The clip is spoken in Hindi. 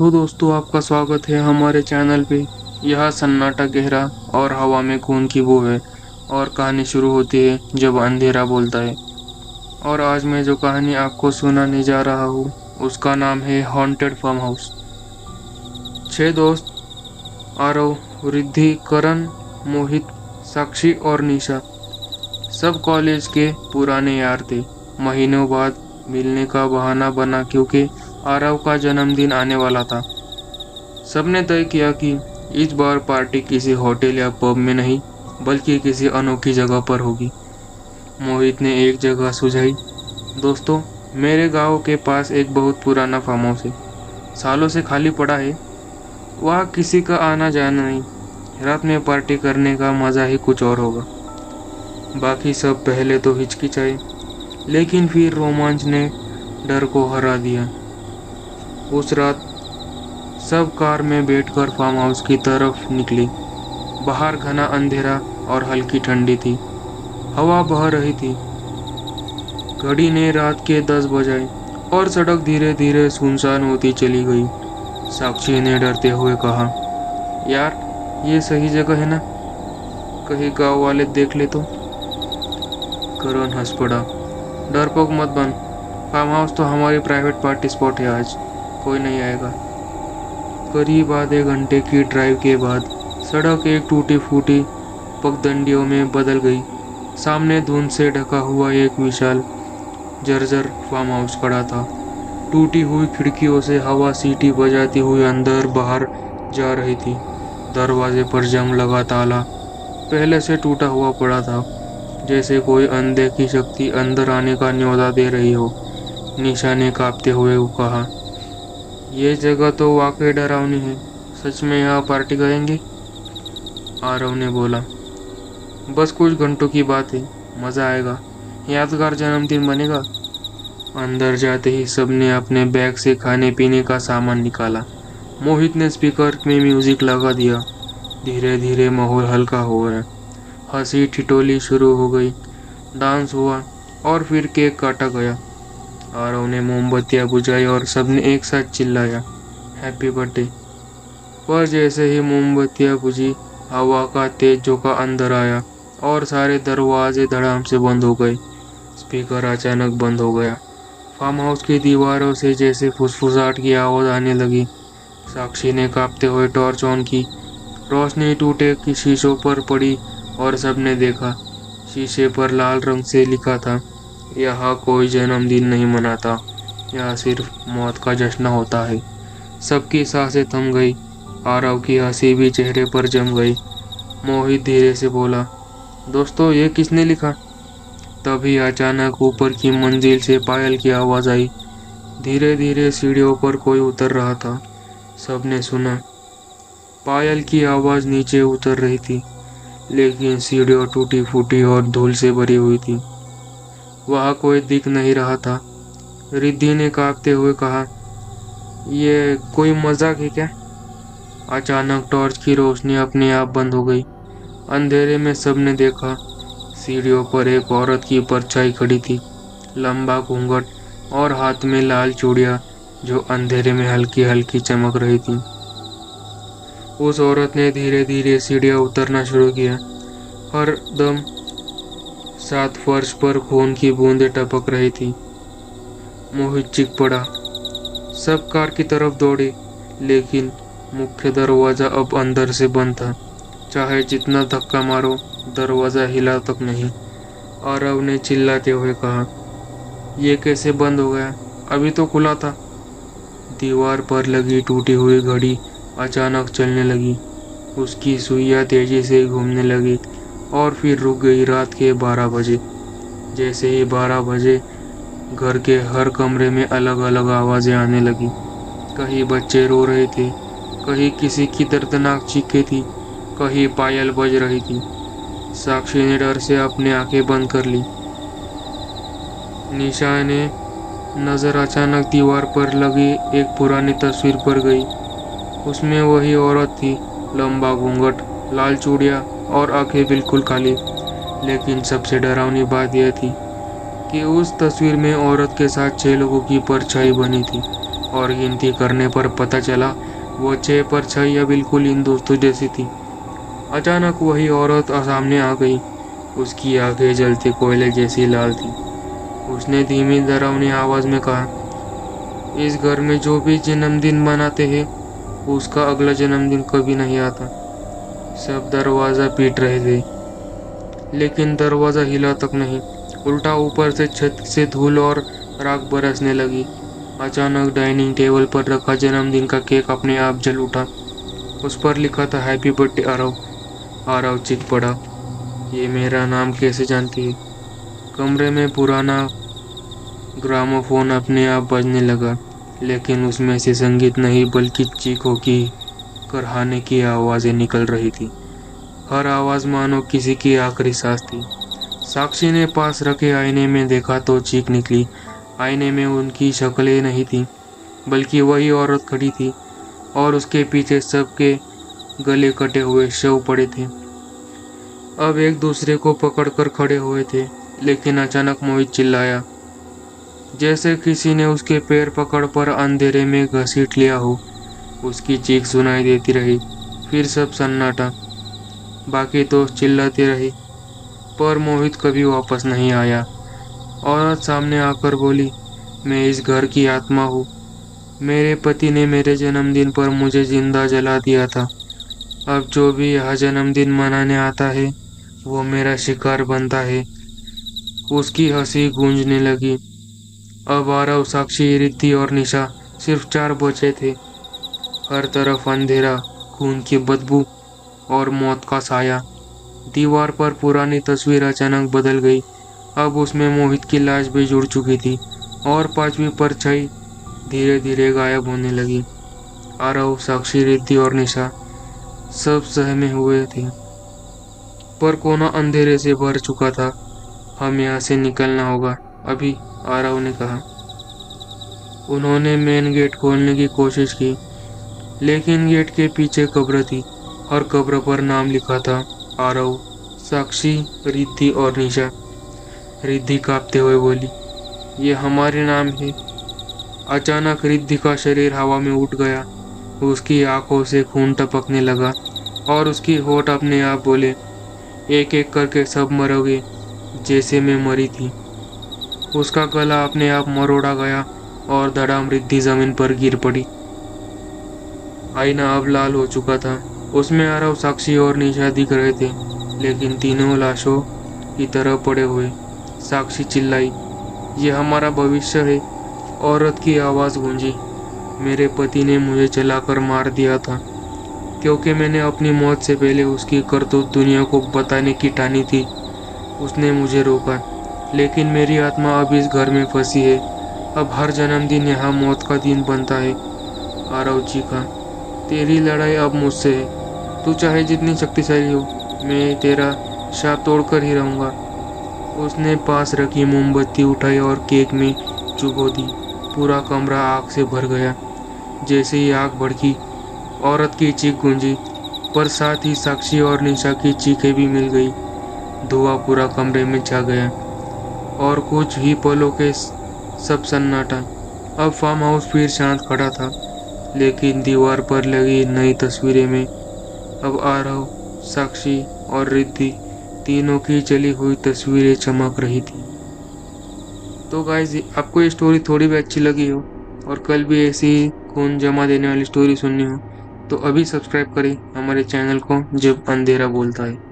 तो दोस्तों आपका स्वागत है हमारे चैनल पे। यह सन्नाटा गहरा और हवा में खून की बू है और कहानी शुरू होती है जब अंधेरा बोलता है। और आज मैं जो कहानी आपको सुनाने जा रहा हूँ उसका नाम है हॉन्टेड फार्म हाउस। 6 दोस्त आरव, रिद्धि, करण, मोहित, साक्षी और निशा सब कॉलेज के पुराने यार थे। महीनों बाद मिलने का बहाना बना क्योंकि आरव का जन्मदिन आने वाला था। सबने तय किया कि इस बार पार्टी किसी होटल या पब में नहीं बल्कि किसी अनोखी जगह पर होगी। मोहित ने एक जगह सुझाई। दोस्तों, मेरे गांव के पास एक बहुत पुराना फार्म हाउस है, सालों से खाली पड़ा है। वहाँ किसी का आना जाना नहीं। रात में पार्टी करने का मजा ही कुछ और होगा। बाकी सब पहले तो हिचकिचाए, लेकिन फिर रोमांच ने डर को हरा दिया। उस रात सब कार में बैठकर फार्म हाउस की तरफ निकली। बाहर घना अंधेरा और हल्की ठंडी थी। हवा बह रही थी। घड़ी ने रात के 10 बजाए और सड़क धीरे धीरे सुनसान होती चली गई। साक्षी ने डरते हुए कहा, यार, ये सही जगह है ना? कहीं गांव वाले देख ले तो। करण हंस पड़ा। डरपोक मत बन, फार्म हाउस तो हमारी प्राइवेट पार्टी स्पॉट है। आज कोई नहीं आएगा। करीब आधे घंटे की ड्राइव के बाद सड़क एक टूटी फूटी पगडंडियों में बदल गई। सामने धुंध से ढका हुआ एक विशाल जर्जर फार्म हाउस खड़ा था। टूटी हुई खिड़कियों से हवा सीटी बजाती हुई अंदर बाहर जा रही थी। दरवाजे पर जंग लगा ताला पहले से टूटा हुआ पड़ा था, जैसे कोई अनदेखी शक्ति अंदर आने का न्योता दे रही हो। निशा ने कांपते हुए कहा, ये जगह तो वाकई डरावनी है। सच में यहाँ पार्टी करेंगे? आरव ने बोला, बस कुछ घंटों की बात है, मजा आएगा, यादगार जन्मदिन बनेगा। अंदर जाते ही सबने अपने बैग से खाने पीने का सामान निकाला। मोहित ने स्पीकर में म्यूजिक लगा दिया। धीरे धीरे माहौल हल्का हो गया। हंसी ठिठोली शुरू हो गई। डांस हुआ और फिर केक काटा गया। आरव ने मोमबत्तियां बुझाई और सबने एक साथ चिल्लाया, हैप्पी बर्थडे। पर जैसे ही मोमबत्तियां बुझी, हवा का तेज झोंका अंदर आया और सारे दरवाजे धड़ाम से बंद हो गए। स्पीकर अचानक बंद हो गया। फार्म हाउस की दीवारों से जैसे फुसफुसाहट की आवाज आने लगी। साक्षी ने कांपते हुए टॉर्च ऑन की। रोशनी टूटे की शीशों पर पड़ी और सबने देखा। शीशे पर लाल रंग से लिखा था, यहाँ कोई जन्मदिन नहीं मनाता, यहाँ सिर्फ मौत का जश्न होता है। सबकी सांसें थम गई। आरव की हंसी भी चेहरे पर जम गई। मोहित धीरे से बोला, दोस्तों, ये किसने लिखा? तभी अचानक ऊपर की मंजिल से पायल की आवाज आई। धीरे धीरे सीढ़ियों पर कोई उतर रहा था। सबने सुना। पायल की आवाज नीचे उतर रही थी, लेकिन सीढ़ियाँ टूटी फूटी और धूल से भरी हुई थी। वहाँ कोई दिख नहीं रहा था। रिद्धि ने कांपते हुए कहा, ये कोई मजाक है क्या? अचानक टॉर्च की रोशनी अपने आप बंद हो गई। अंधेरे में सबने देखा, सीढ़ियों पर एक औरत की परछाई खड़ी थी। लंबा घूंघट और हाथ में लाल चूड़ियां जो अंधेरे में हल्की हल्की चमक रही थी। उस औरत ने धीरे धीरे सीढ़ियां उतरना शुरू किया। हर दम साथ फर्श पर खून की बूंदें टपक रही थी। मोहित चीख पड़ा। सब कार की तरफ दौड़े, लेकिन मुख्य दरवाजा अब अंदर से बंद था। चाहे जितना धक्का मारो, दरवाजा हिला तक नहीं। आरव ने चिल्लाते हुए कहा, ये कैसे बंद हो गया? अभी तो खुला था। दीवार पर लगी टूटी हुई घड़ी अचानक चलने लगी। उसकी सुइयां तेजी से घूमने लगी और फिर रुक गई। रात के 12 बजे। जैसे ही 12 बजे, घर के हर कमरे में अलग अलग आवाजें आने लगी। कहीं बच्चे रो रहे थे, कहीं किसी की दर्दनाक चीखें थी, कहीं पायल बज रही थी। साक्षी ने डर से अपनी आंखें बंद कर ली। निशा ने नजर अचानक दीवार पर लगी एक पुरानी तस्वीर पर गई। उसमें वही औरत थी, लंबा घूंघट, लाल चूड़ियां और आंखें बिल्कुल खाली। लेकिन सबसे डरावनी बात यह थी कि उस तस्वीर में औरत के साथ 6 लोगों की परछाई बनी थी। और गिनती करने पर पता चला वो 6 पर 6 या बिल्कुल इन दोस्तों जैसी थी। अचानक वही औरत सामने आ गई। उसकी आंखें जलते कोयले जैसी लाल थी। उसने धीमी डरावनी आवाज में कहा, इस घर में जो भी जन्मदिन मनाते हैं उसका अगला जन्मदिन कभी नहीं आता। सब दरवाजा पीट रहे थे, लेकिन दरवाजा हिला तक नहीं। उल्टा ऊपर से छत से धूल और राख बरसने लगी। अचानक डाइनिंग टेबल पर रखा जन्मदिन का केक अपने आप जल उठा। उस पर लिखा था हैप्पी बर्थडे आरव। आरव चीख पड़ा, ये मेरा नाम कैसे जानती है? कमरे में पुराना ग्रामोफोन अपने आप बजने लगा, लेकिन उसमें से संगीत नहीं बल्कि चीखों की, करहाने की आवाजें निकल रही थी। हर आवाज मानो किसी की आखिरी सांस थी। साक्षी ने पास रखे आईने में देखा तो चीख निकली। आईने में उनकी शक्लें नहीं थी, बल्कि वही औरत खड़ी थी और उसके पीछे सबके गले कटे हुए शव पड़े थे। अब एक दूसरे को पकड़कर खड़े हुए थे, लेकिन अचानक मोहित चिल्लाया, जैसे किसी ने उसके पैर पकड़ पर अंधेरे में घसीट लिया हो। उसकी चीख सुनाई देती रही। फिर सब सन्नाटा। बाकी तो चिल्लाते रहे, पर मोहित कभी वापस नहीं आया। औरत सामने आकर बोली, मैं इस घर की आत्मा हूँ। मेरे पति ने मेरे जन्मदिन पर मुझे जिंदा जला दिया था। अब जो भी यहाँ जन्मदिन मनाने आता है वो मेरा शिकार बनता है। उसकी हंसी गूंजने लगी। अब आरव, साक्षी, रिद्धि और निशा सिर्फ 4 बचे थे। हर तरफ अंधेरा, खून की बदबू और मौत का साया। दीवार पर पुरानी तस्वीर अचानक बदल गई। अब उसमें मोहित की लाश भी जुड़ चुकी थी और 5वीं परछाई धीरे धीरे गायब होने लगी। आरव, साक्षी, रिद्धि और निशा सब सहमे हुए थे, पर कोना अंधेरे से भर चुका था। हम यहाँ से निकलना होगा अभी, आरव ने कहा। उन्होंने मेन गेट खोलने की कोशिश की, लेकिन गेट के पीछे कब्र थी। हर कब्र पर नाम लिखा था, आरव, साक्षी, रिद्धि और निशा। रिद्धि कांपते हुए बोली, ये हमारे नाम है। अचानक रिद्धि का शरीर हवा में उठ गया। उसकी आंखों से खून टपकने लगा और उसकी होठ अपने आप बोले, एक एक करके सब मरोगे जैसे मैं मरी थी। उसका गला अपने आप मरोड़ा गया और धड़ाम रिद्धि जमीन पर गिर पड़ी। आईना अब लाल हो चुका था। उसमें आरव, साक्षी और निशा दिख रहे थे, लेकिन तीनों लाशों की तरह पड़े हुए। साक्षी चिल्लाई, ये हमारा भविष्य है। औरत की आवाज गूंजी, मेरे पति ने मुझे जलाकर मार दिया था, क्योंकि मैंने अपनी मौत से पहले उसकी करतूत दुनिया को बताने की ठानी थी। उसने मुझे रोका, लेकिन मेरी आत्मा अब इस घर में फंसी है। अब हर जन्मदिन यहाँ मौत का दिन बनता है। आरव चीखा, तेरी लड़ाई अब मुझसे है। तू चाहे जितनी शक्तिशाली हो, मैं तेरा शाप तोड़कर ही रहूंगा। उसने पास रखी मोमबत्ती उठाई और केक में चुभो दी। पूरा कमरा आग से भर गया। जैसे ही आग भड़की, औरत की चीख गूंजी, पर साथ ही साक्षी और निशा की चीखें भी मिल गई। धुआं पूरा कमरे में छा गया और कुछ ही पलों के सब सन्नाटा। अब फार्म हाउस फिर शांत खड़ा था, लेकिन दीवार पर लगी नई तस्वीरें में अब आरव, साक्षी और रिद्धि तीनों की जली हुई तस्वीरें चमक रही थी। तो गाइस, आपको ये स्टोरी थोड़ी भी अच्छी लगी हो और कल भी ऐसी खून जमा देने वाली स्टोरी सुननी हो तो अभी सब्सक्राइब करें हमारे चैनल को, जब अंधेरा बोलता है।